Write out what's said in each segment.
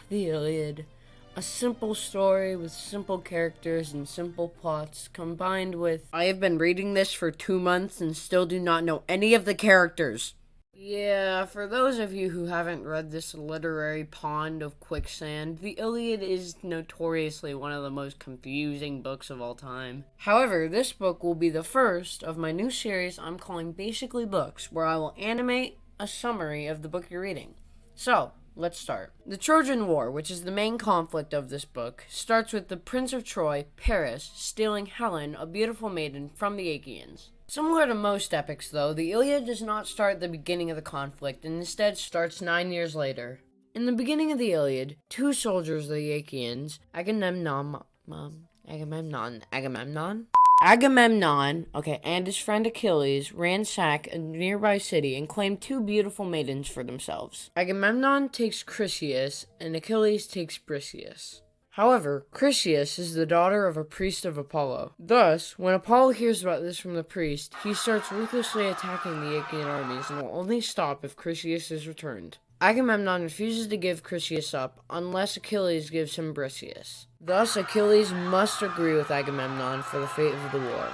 The Iliad. A simple story with simple characters and simple plots combined with... I have been reading this for 2 months and still do not know any of the characters. Yeah, for those of you who haven't read this literary pond of quicksand, the Iliad is notoriously one of the most confusing books of all time. However, this book will be the first of my new series I'm calling Basically Books, where I will animate a summary of the book you're reading. So, let's start. The Trojan War, which is the main conflict of this book, starts with the Prince of Troy, Paris, stealing Helen, a beautiful maiden, from the Achaeans. Similar to most epics, though, the Iliad does not start at the beginning of the conflict, and instead starts 9 years later. In the beginning of the Iliad, 2 soldiers of the Achaeans, Agamemnon, and his friend Achilles ransack a nearby city and claim 2 beautiful maidens for themselves. Agamemnon takes Chryseis, and Achilles takes Briseis. However, Chryseis is the daughter of a priest of Apollo. Thus, when Apollo hears about this from the priest, he starts ruthlessly attacking the Achaean armies and will only stop if Chryseis is returned. Agamemnon refuses to give Chryseis up unless Achilles gives him Briseis. Thus, Achilles must agree with Agamemnon for the fate of the war.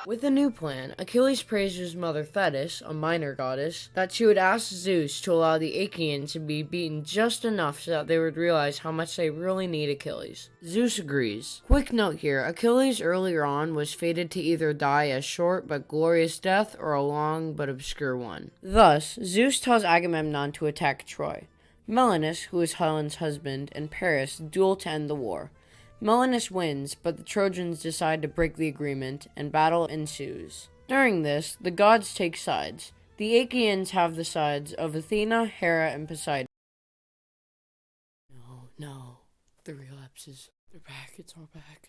With a new plan, Achilles prays to his mother Thetis, a minor goddess, that she would ask Zeus to allow the Achaeans to be beaten just enough so that they would realize how much they really need Achilles. Zeus agrees. Quick note here, Achilles earlier on was fated to either die a short but glorious death or a long but obscure one. Thus, Zeus tells Agamemnon to attack Troy. Melanus, who is Helen's husband, and Paris duel to end the war. Melanus wins, but the Trojans decide to break the agreement, and battle ensues. During this, the gods take sides. The Achaeans have the sides of Athena, Hera, and Poseidon. No, the relapses. They're back, it's all back.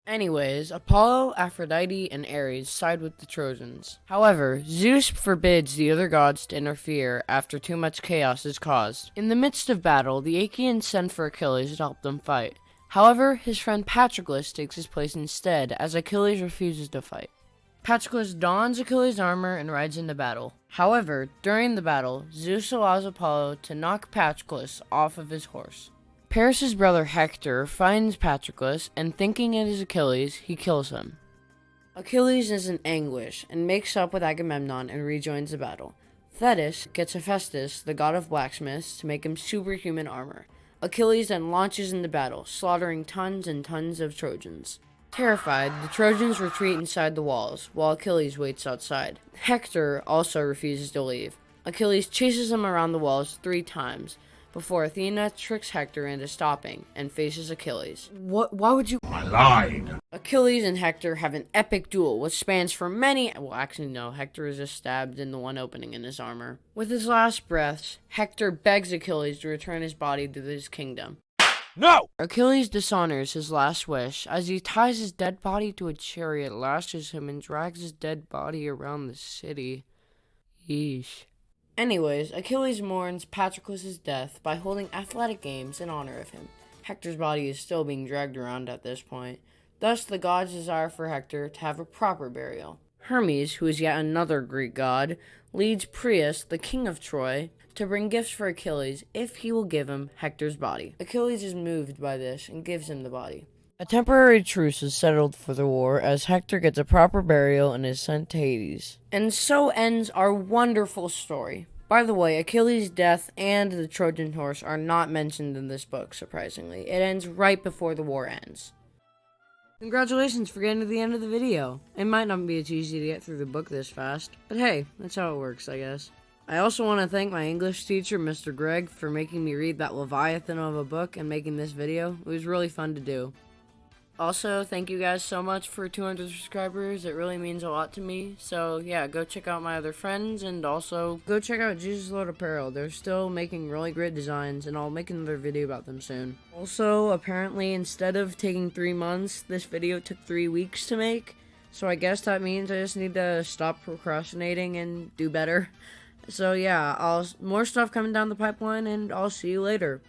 Anyways, Apollo, Aphrodite, and Ares side with the Trojans. However, Zeus forbids the other gods to interfere after too much chaos is caused. In the midst of battle, the Achaeans send for Achilles to help them fight. However, his friend Patroclus takes his place instead, as Achilles refuses to fight. Patroclus dons Achilles' armor and rides into battle. However, during the battle, Zeus allows Apollo to knock Patroclus off of his horse. Paris' brother Hector finds Patroclus, and thinking it is Achilles, he kills him. Achilles is in anguish, and makes up with Agamemnon and rejoins the battle. Thetis gets Hephaestus, the god of blacksmiths, to make him superhuman armor. Achilles then launches into battle, slaughtering tons and tons of Trojans. Terrified, the Trojans retreat inside the walls, while Achilles waits outside. Hector also refuses to leave. Achilles chases him around the walls 3 times, before Athena tricks Hector into stopping and faces Achilles. Why would you? I lied. Achilles and Hector have an epic duel, which spans for many... Well, actually, no. Hector is just stabbed in the one opening in his armor. With his last breaths, Hector begs Achilles to return his body to his kingdom. No! Achilles dishonors his last wish as he ties his dead body to a chariot, lashes him, and drags his dead body around the city. Yeesh. Anyways, Achilles mourns Patroclus' death by holding athletic games in honor of him. Hector's body is still being dragged around at this point. Thus, the gods desire for Hector to have a proper burial. Hermes, who is yet another Greek god, leads Prius, the king of Troy, to bring gifts for Achilles if he will give him Hector's body. Achilles is moved by this and gives him the body. A temporary truce is settled for the war as Hector gets a proper burial and is sent to Hades. And so ends our wonderful story. By the way, Achilles' death and the Trojan horse are not mentioned in this book, surprisingly. It ends right before the war ends. Congratulations for getting to the end of the video. It might not be as easy to get through the book this fast, but hey, that's how it works, I guess. I also want to thank my English teacher, Mr. Gregg, for making me read that Leviathan of a book and making this video. It was really fun to do. Also, thank you guys so much for 200 subscribers. It really means a lot to me. So, yeah, go check out my other friends, and also go check out Jesus Lord Apparel. They're still making really great designs, and I'll make another video about them soon. Also, apparently, instead of taking 3 months, this video took 3 weeks to make. So I guess that means I just need to stop procrastinating and do better. So, yeah, more stuff coming down the pipeline, and I'll see you later.